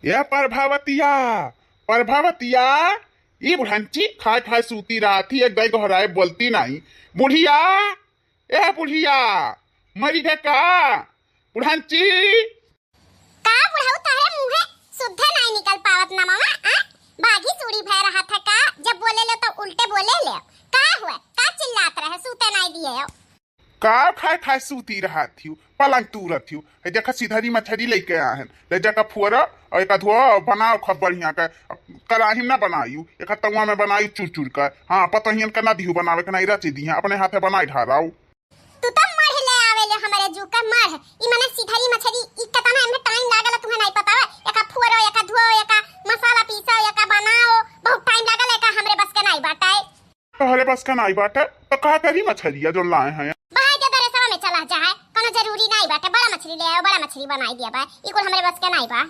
या प्रभावतिया प्रभावतिया ये बुढ़ांची खाए खाए सूती रहा थी एक दाई घराए बोलती नहीं। बुढ़िया ए बुढ़िया मरी है का बुढ़ांची का बुढ़ाऊ तारे मुंह शुद्ध नहीं निकल पावत ना मामा बागी सूड़ी भय रहा था का जब बोले ले तो उल्टे बोले ले का हुआ का चिल्लात रहे सूते नहीं दिए का खाए खाए सूती रहा थी पलंग तूरत थी है देखा सीधरी मछली लेके आए हैं ले जाकर फुअरा और एक धुआ बनाओ खूब बढ़िया का कराही ना बनायू एक तवा में बनाई चूर चूर कर। हाँ पता ही का ना दिहू बनावे के ना रची दी अपने हाथे बनाई ढाराऊ तू तो मर ले आवेले हमारे जू का मर ई माने सीधरी मछली ई कतना में टाइम लागल तुम्हें नहीं पता है एका फुअरा एका धुआ एका मसाला पीसो एका बनाओ बहुत टाइम लागल एका हमरे बस के नहीं बाटाए तोहरे बस का नहीं बाटे तो का करी मछलिया जो लाए हैं चला जाए कोनो जरूरी नहीं बाटे बड़ा मछली ले आओ बड़ा मछली बनाई दिया बा ई कुल हमरे बस के नहीं बा।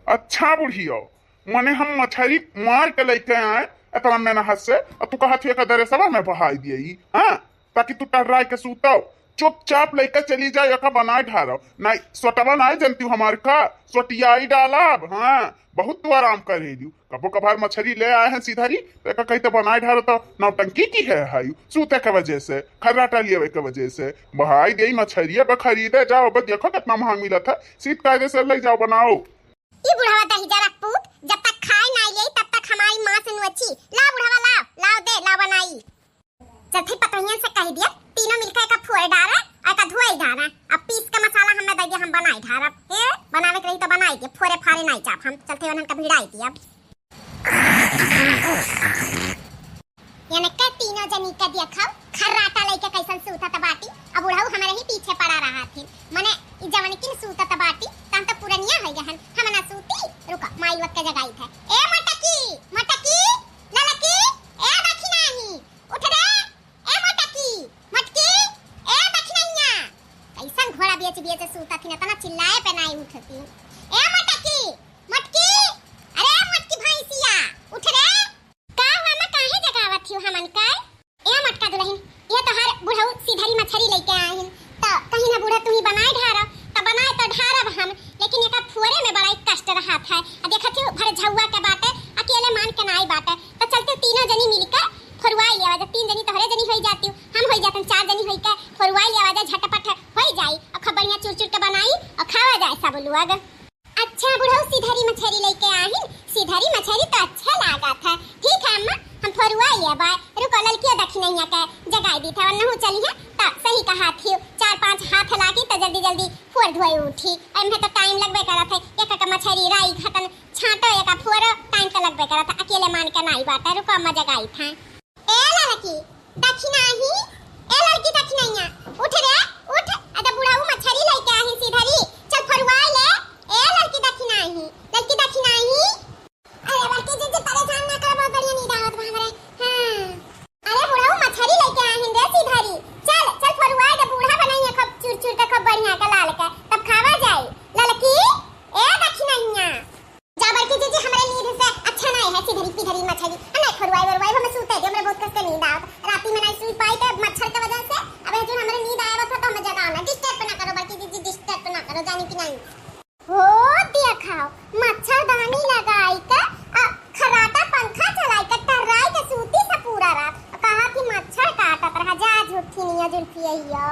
अच्छा बुढ़ियो मने हम मछली मार के लेके आए इतना में ना हंसे और तू कहा थी दरे सब में बहाई दिए हाँ ताकि तू टर्राई के सूतो चुपचाप लेकर चली जाए या बनाए ढारो नहीं सोटवा नहीं जानती हमारे का सोटियाई डालब। हाँ बहुत तू आराम कर रही कबो कभार मछली ले आए हैं सीधरी तो कहीं तो बनाए ढारो तो नौटंकी की है हाई सूते के वजह से खर्राटा लिए के वजह से बहाई दे मछलिया ब खरीदे जाओ बस देखो कितना महंगा मिला था सीध कायदे से ले जाओ बनाओ। ई बुढ़ावा दही जरा पूत जब तक खाए ना ले तब तक हमारी मां से नुची ला बुढ़ावा लाओ दे ला बनाई जब भी पतोहियन से कह दिया तीनों मिलकर का फुअर डाला और का धुआई डाला अब पीस का मसाला हमें दे दिया हम बनाई ढारा ए बनावे के रही तो बनाई दे फुअरे फारे नहीं चाप हम चलते उन्हन का भिड़ाई दिया यानी का तीनों जनी का देखा खर्राटा लेके कैसन सूता तबाटी अब बुढ़ाऊ हमारे ही पीछे पड़ा रहा थी माने ई जवानी किन सूता तबाटी तन तो पुरनिया हो गहन हम ना सूती रुका माई वक्त के जगाई था ए मटकी ललकी ए दखिनाही उठ रे ए मटकी ए दखिनाहिया कैसन घोड़ा बेच सूता थी ना तना चिल्लाए पे नहीं उठती ए मटकी अरे मटकी भैंसिया उठ रे का हुआ मैं काहे जगावत थी हमन का ए मटका दुल्हन ये तो हर बुढ़ऊ सीधरी मछली लेके आए हैं तो कहीं ना बुढ़ा तू ही बनाए ढारा तो बनाए तो ढारब हम लेकिन एका फुअरे में बड़ा कष्ट रहा था देखत हो भर झौवा के बाटे अकेले मान के नहीं बाटे तो चलते तीनों जनी मिलकर फरुआई ले आवाज तीन जनी तोहरे जनी होई जाती हम होई जातन चार जनी होई के फरुआई ले आवाज झटपट होई जाई और खबरिया चुर चुर के बनाई और खावा जाए सब लोग। अच्छा बुढ़ऊ सीधरी मछली लेके आहिन सीधरी मछली तो अच्छा लागा था ठीक है अम्मा हम फरुआई ले बाय रुको ललकिया दखिनैया के जगाई दी था वरना चली है तो सही कहा थी 4-5 हाथ लागी तो जल्दी जल्दी फुअर धोई उठी एमे तो टाइम लगबे करा था एक का मछली राई खतन छांटो एक फुअर टाइम तो लगबे करा था अकेले मान के नहीं बात है रुको अम्मा जगाई था ए ललकी दखिनाही ए ललकी दखिनैया उठ रे उठ अदा बुढ़ाऊ मछली लेके आही सीधरी चल फरुआई ले ए ललकी दखिनाही अरे लड़की जी परेशान ना कर बहुत बढ़िया नींद आवत बा हमरे हां अरे बुढ़ाऊ मछली लेके आहिन रे सीधरी चल फरुआई दे बूढ़ा बनाइए खूब चुर चुर के खूब बढ़िया का लाल का तब खावा जाए ललकी ए दखिनैया जाबर की जी हमरे नींद से अच्छा नहीं है सीधरी पिधरी मछली नहीं फरुआई हम सूते दे हमरे बहुत कष्ट नींद आवत रात में नहीं सोई पाई तो मच्छर के वजह से अब जो हमरे नींद आवत था तो हमें जगाना डिस्टर्ब ना करो बल्कि जी डिस्टर्ब ना करो जानी कि नहीं हो देखाओ मच्छरदानी लगाई का खराटा पंखा चलाई का टर्राई के सूती से पूरा रात कहा कि मच्छर काटत रहा जा झूठी नहीं जुल्फी आइयो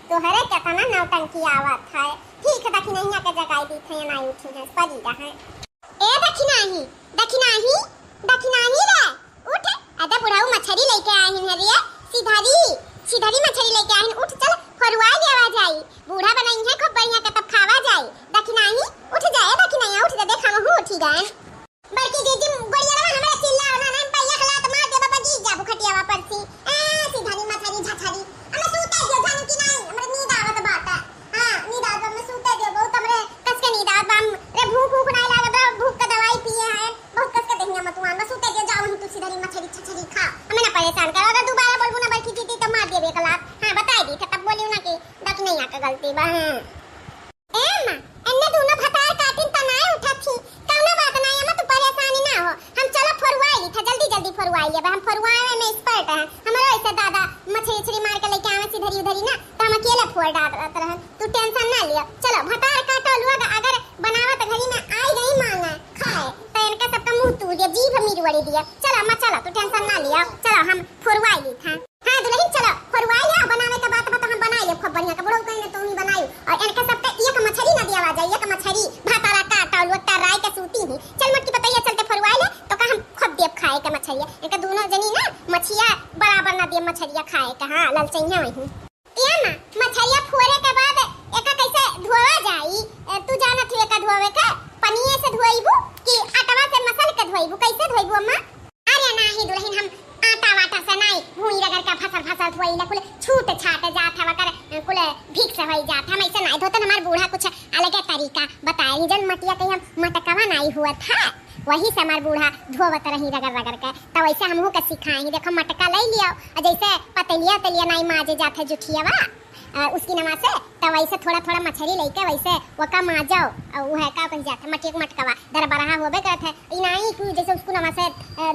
तो हरे कितना नौटंकी आवत है ठीक है दखिनैया के जगाई दी थे ना उठी है परी रहा ए दखिनाही रे उठ अदा बुढ़ाऊ मछली लेके आहिन है रे सीधरी मछली लेके आहिन उठ चल फरुआई ले आवा जाई बूढ़ा बनाई है खूब बढ़िया के तब खावा जाई दखिनाही उठ जाए दखिनैया उठ जा देखा हम उठी गए बल्कि जी गोड़िया हमरा चिल्ला ना ना पहिया खला मार दे बाबा जी जा बुखटियावा परसी सीधरी मछली झछरी हम सूते जो जान कि नहीं हमरा नींद आवत बाटा हां नींद आवत हम सूते दे बहुत हमरे कस के नींद आवत हम रे भूख नहीं लागत भूख का दवाई पिए है बहुत कस के देहिया मत मान सूते दे जाओ तू सीधरी मछली झछरी खा हमें ना परेशान कर अगर दोबारा बोलबो ना बल्कि जी तो मार देबे कला हां बता दी तब बोलियो ना कि दखिनैया का गलती बा ए मां अन्ने दोनों भतार काटिन तनाए उठत थी कौनो बात नहीं खीर वड़ी दिया। चलो अम्मा चलो, तू टेंशन ना लिया, चलो हम फुरवाई ली था। हां दुल्हन चलो फुरवाई लिया, बनावे के बात बता हम बनाई ले खूब बढ़िया के, बड़ो कहीं तू ही बनाई। और इनके सब पे एक मछली ना दिया जाए, एक मछली भाताला काटा लोटा राय के सूती ही। चल मटकी बताइए चलते फुरवाई ले तो का हम खूब देव खाए के मछलिया। इनके दोनों जनी ना मछिया बराबर ना दिए मछलिया खाए के। हां ललचैया वही ये ना मछलिया फोरे के बाद एका कैसे धोवा जाई, तू जाना थी एका धोवे के पनिये से धोइबू कि आटावा से मसल के धोइबू, कैसे धोइबू अम्मा? अरे नाही दुल्हन हम आटा वाटा से नहीं भूई रगड़ के फसल धोइला कुल छूट छाट जात हवा कर कुल भीख से होई जात। हम ऐसे नहीं धोते, हमार बूढ़ा कुछ अलग तरीका बताए जन मटिया के हम मटकवा नहीं हुआ था, वही से हमार बूढ़ा धोवत रही रगड़ रगड़ के। तो वैसे हमहू के सिखाएंगे, देखो मटका ले लियो और जैसे पतलिया तलिया नहीं माजे जाते जुठियावा उसकी नमा से, तो वैसे थोड़ा थोड़ा मछली लेके वैसे वका माजो और वो है का कह जाता मटिया के मटकवा दर बरहा होबे करत है ई नहीं कि जैसे उसको नमा से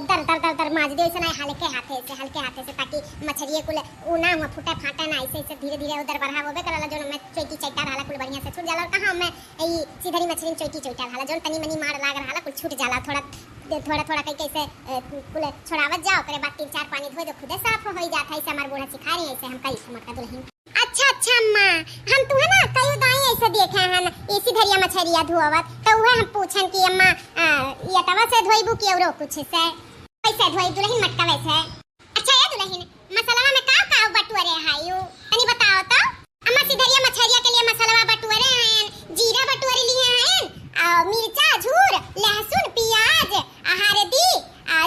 दर माज दे, ऐसे नहीं हल्के हाथे से ताकि मछली कुल उ ना हुआ फूटे फाटे ना, ऐसे धीरे धीरे उधर बरहा होबे करला जो मैं चोटी चैटा रहला कुल बढ़िया से छूट जाला। कहां मैं ई सीधरी मछली में चोटी चैटा रहला जो तनी मनी मार लाग रहला कुल छूट जाला, थोड़ा कई कैसे कुल छोड़ावत जाओ करे बाद 3-4 पानी धोए तो खुदे साफ हो जाता है। ऐसे हमार बूढ़ा सिखा रही है, ऐसे हम कई मटका दुल्हन। अच्छा अम्मा हम तुम्हें ना कई दाई ऐसे देखे हैं इसी धरिया मछरिया धोवत, तो वह हम पूछन कि अम्मा ये तवा से धोइबू कि औरो कुछ से कैसे धोई दुल्हन मटका वैसे? अच्छा ये दुल्हन मसाला में का बटुरे हायो तनी बताओ तो। अम्मा सीधरिया मछरिया के लिए मसाला बटुरे हैं, जीरा बटुरे लिए हैं, मिर्चा झूर लहसुन प्याज हल्दी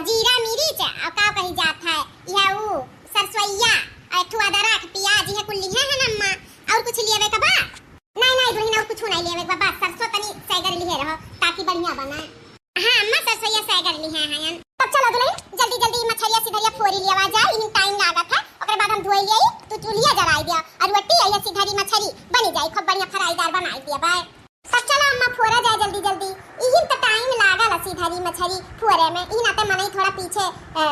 जीरा मिर्च और का कही जात है यह वो सरसोईया अथवा अदरक प्याज ये कुल लिए हैं अम्मा। और कुछ लेवे का बा? नहीं दुल्हन और कुछ नहीं लेवे का बा, सरसों तनी सैगर लिए रहो ताकि बढ़िया बने। हां अम्मा सरसोईया सैगर लिए हैं। तब चलो दुल्हन जल्दी मछलिया सीधरिया फोरी लिया जाए, इन टाइम लागत है ओकरे बाद हम धोई लेई तो चूल्हा जलाई दिया और रोटी आई सीधरी मछली बनी जाई खूब बढ़िया फ्राईदार बनाई दिया बाय। तब चलो अम्मा फोरा जाए जल्दी इहिन त टाइम लागल सीधरी मछली फोरे में, ई नाते मनई थोड़ा पीछे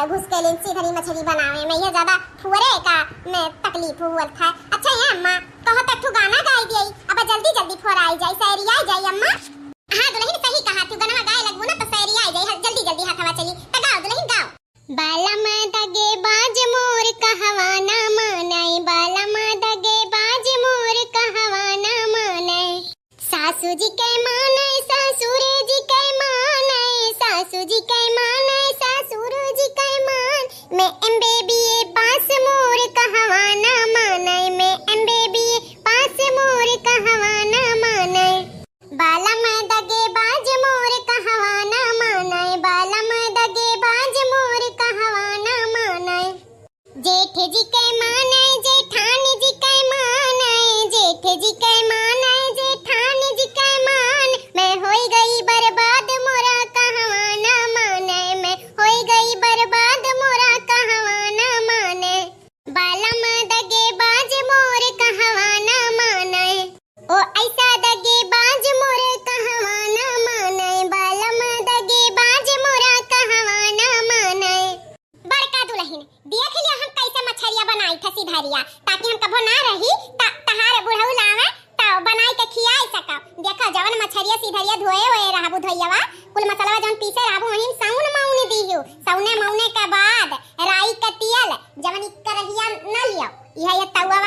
घुस के लेन सीधरी मछली बनावे में, ये ज्यादा फोरे का में तकलीफ हुआ था। अच्छा है अम्मा कहो तक गाना गाई दिए अब जल्दी फोराई जाए सैरी आई जाए अम्मा। हां दुल्हन सही कहा, तू गाना गाए लगबू ना तो सैरी आई जाए, जल्दी हाथ हवा चली त गाओ दुल्हन गाओ। बाला में दगे बाज मोर कहवा ना माने, बाला में दगे बाज मोर कहवा ना माने, सासू जी के माने ससुर जी के माने, सासू जी के माने ससुर जी के मान, मैं एम्बेबी पास मोर कहवा ना माने, मैं एम्बेबी पास मोर कहवा ना माने, बाला में दगे बाज मोर कहवा ना माने, बाला में दगे बाज मोर कहवा ना माने, जेठ जी के माने जेठानी जी के माने, जेठ जी के माने जेठानी जी के मान, मैं होई गई बर्बाद मोरा कहवा ना माने, मैं होई गई बर्बाद मोरा कहवा ना माने, बाला में दगे बाज मोर कहवा ना माने, ओ ऐसा दगे बाज मोर कहवा ना माने, बाला में दगे बाज मोरा कहवा ना माने। बड़का दुल्हन देख लिया हम कैसे मछरिया बनाई था सीधरिया ताकि हम कभो ना रही तहार बुढ़ऊ लावे तो बनाई के खियाई सका। देखा जवन मछरिया सीधरिया धोए होए रहबू धोइयावा कुल मसाला जवन पीसे रहबू वही साउन माउन दियो, साउने माउने के बाद राई का तेल जवन करहिया न लियो यह तवा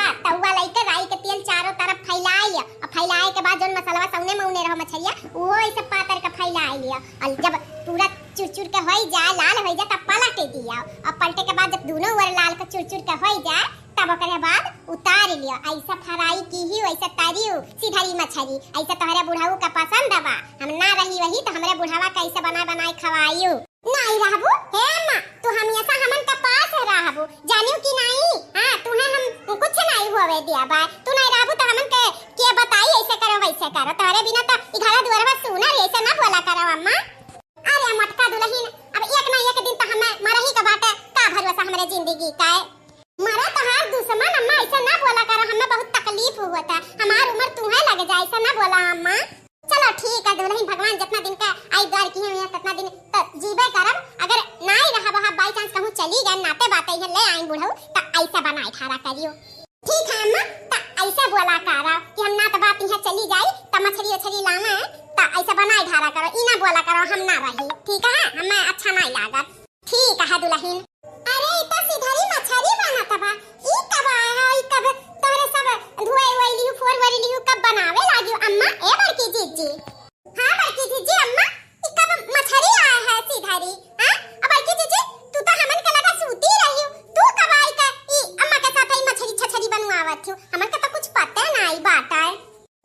लेके राई के तेल चारों तरफ फैलाई लिया और फैलाए के बाद जवन मसाला साउने माउने रहो मछरिया वो ऐसे पातर का फैलाई लिया और जब पूरा चुरचुर के होई जाए लाल होई जाए तब पलट दिया और पलटे के बाद जब दोनों ओर लाल का चुरचुर के होई जाए तब ओकरे बाद उतार लिया। ऐसा फ्राई की ही वैसे तारियो सीधरी मछली ऐसा तोहरे बुढ़ाऊ का पसंद बा, हम ना रही वही तो हमरे बुढ़ावा कैसे बनाए खवाइयो नहीं रहबू। हे अम्मा तू हमेशा हमन का पास रहबू जानियो कि नहीं? हां तुहे हम कुछ नहीं होवे दिया बा, तू नहीं रहबू तो हमन के बताई ऐसे करो वैसे करो, तोहरे बिना तो इघारा दुआरवा सुना ऐसे ना बोला करो अम्मा। अरे मटका दुल्हन अब एक ना एक दिन तो हमें मरही का बाटे का भरोसा हमरे जिंदगी का है, मरा तो हार दुश्मन अम्मा ऐसा ना बोला करो, हमें बहुत तकलीफ हुआ था, हमार उम्र तुम्हें लग जाए ऐसा ना बोला अम्मा। चलो ठीक है दुल्हन भगवान जितना दिन का आई द्वार की है कितना दिन तो जीवे करब, अगर नहीं रहा वहां बाई चांस कहूं चली गए नाते बातें है ले आई बुढ़ऊ तो ऐसा बनाई खारा करियो। ठीक है अम्मा तो ऐसे बोला करो कि हम ना तो बात यहां चली जाई तो मछली लावे तो ऐसा बनाई धारा करो, ई ना बोला करो हम हम ना रही, ठीक है? हमें अच्छा नहीं लागत, ठीक है दुल्हन। अरे इतना सिधरी मछली बनत बा, ई कब आया? ई कब तोरे सब धुए हुए लियो, फोर वरी लियो, कब बनावे लागियो अम्मा? ए बड़की जीजी, हां बड़की जीजी, अम्मा ई कब मछली आया है सिधरी? हां बड़की जीजी, तू तो हमन के लगा सूती रही, तू कब आई का ई अम्मा के साथ ही मछली छछरी बनवावत हो? हमन के तो कुछ पता नहीं बात है।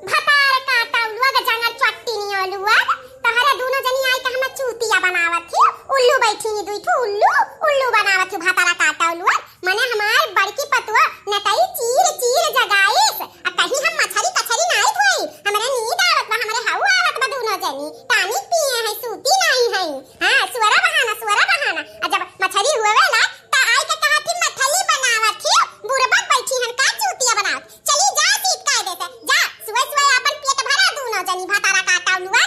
भतार काटा उलुआ के जंगल चट्टी नहीं ओलुआ, तहरा दोनों जनी आई के हम चूतिया बनावत थी, उल्लू बैठी नी दुई ठू उल्लू बनावत थी भतारा काटा उलुआ। माने हमार बड़की पतुआ नटाई चीर चीर जगाईस, आ कहीं हम मछली कछरी नहीं धोई, हमरे नींद आवत बा, हमरे हाउ आवत बा, दोनों जनी पानी पिए है, सूती नहीं है। हां सुअरा बहाना, आ जब मछली हुएला त आई के कहा थी मछली बनावत थी, बुरबक बैठी हम का चूतिया बनावत। चली जा सीट काहे देते, जा सुए सुए अपन पेट भरा दोनों जनी भतारा काटा उलुआ।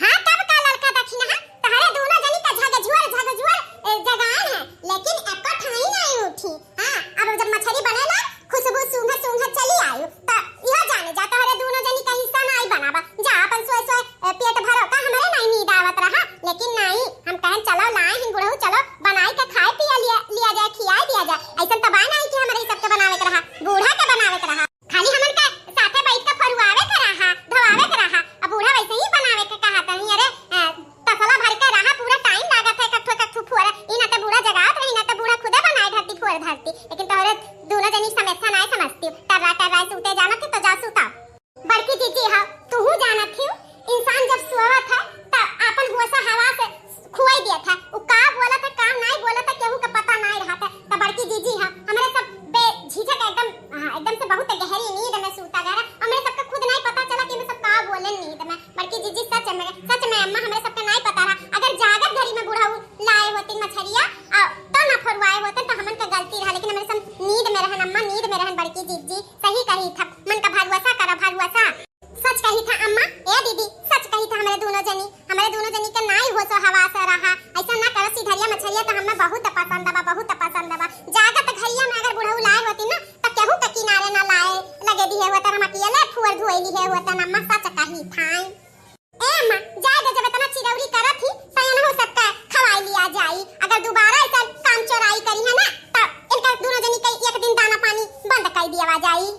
हां तब का लड़का दखिन है, तहरे दोनों जनी का झगझुआर जगान है, लेकिन एको ठाई नहीं उठी। हां अब जब मछली बनेला खुशबू सूंघ चली आयो, त इहो जाने जा तहरे दोनों जनी का हिस्सा नहीं बनावा, जा अपन सोए सोए पेट भरो का, हमरे नहीं नींद आवत रहा, लेकिन नहीं हम कहन चलो लाए हिन बुढ़ऊ, चलो बनाई के खाए पिया लिया जाए, खिया दिया जाए। ऐसन तबा नहीं कि हमरे सब के बनावे के रहा, बूढ़ा के बनावे के रहा, खाली हमन का साथे बैठ के फरुआवे के रहा, धवावे के रहा। अब बूढ़ा वैसे ही बनावे के कहा तनी, अरे तसला भर के रहा, पूरा टाइम लागत है कट्ठो फोड़, ई ना त बूढ़ा जगात रही, ना त बूढ़ा खुदे बनाए धरती फोड़ धरती, लेकिन तोहरे दोनों जनी समस्या नहीं समझती। टर्रा सूते जाना थी तो जा सूता। बड़की जीजी हां तू जानत थी, इंसान जब सोवत है त अपन होसा हवा से खुआई दिया था, उ का बोला था का नहीं बोला था केहू का पता नहीं रहा था। त बड़की जीजी हां हमरे सब बेझिझक एकदम से बहुत गहरी नींद में सूता गया, हमरे सबके खुद नहीं पता चला कि हम सब का बोले नींद में। बड़की जीजी सच में अम्मा हमरे सबके नहीं पता रहा, अगर जागत घड़ी में बुढ़ाऊ लाए होते मछरिया तो ना फरवाए होते तो हमन का गलती रहा, लेकिन हमरे सब नींद में रहन अम्मा, नींद में रहन। बड़की जीजी सही कही था, मन का भरवसा करा भरवसा, सच कही था अम्मा। ए दीदी सच कही था, हमरे दोनों जनी का नहीं हो सो हवा से रहा, ऐसा ना करो सिधरिया मछलिया तो हमें बहुत पसंद बा। जागत घरिया में अगर बुढ़ऊ लाए होती ना तो केहू के किनारे ना लाए लगे दिए होता, हम अकेले फुअर धोइली है होता ना, अम्मा सच कही था। ए अम्मा जाए जब इतना चिरौरी करत थी सयन हो सकता है खवाई लिया जाई, अगर दोबारा ऐसा काम चोराई करी है ना तो इनका दोनों जनी का एक दिन दाना पानी बंद कर दिया जाई।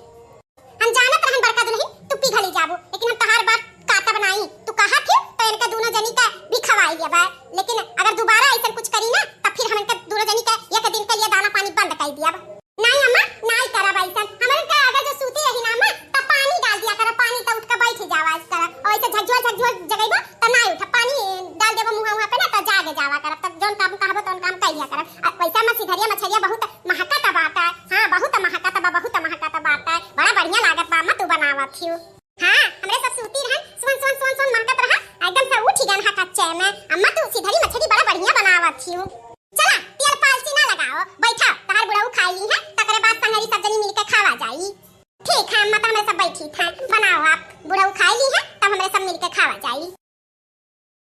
हम जानत रहन बड़का दुल्हन तू पिघली जाबो, लेकिन हम तहार बात काता बनाई, तू कहा थी तो इनका दोनों जनी का भी खवाई लिया बा, लेकिन अगर दोबारा ऐसा कुछ करी ना तो फिर हम इनका दोनों जनी का एक दिन के लिए दाना पानी बंद कर दिया। नहीं अम्मा नहीं करा बैसन, हमन का अगर जो सूती रही ना अम्मा तो पानी डाल दिया कर, पानी तो उठ के बैठ जावा कर, और ऐसे झकझोर जगैबा तो नहीं उठा, पानी डाल देबो मुंह पे ना तो जागे जावा कर, तब जोन काम कहबो तोन काम कर लिया कर। वैसा में सिधरिया मछलिया बहुत महकत बात है, हां बहुत महकत बात है, बड़ा बढ़िया लागत बा अम्मा तू बनावत थी। हां हमरे सब सूती रहन सुन महकत रहा, एकदम से उठ गन हा कच्चे में, अम्मा तू सिधरी मछली बड़ा बढ़िया बनावत थी। चला तेल पालसी ना लगाओ, बैठा तहार बुढ़ऊ खाई ली है,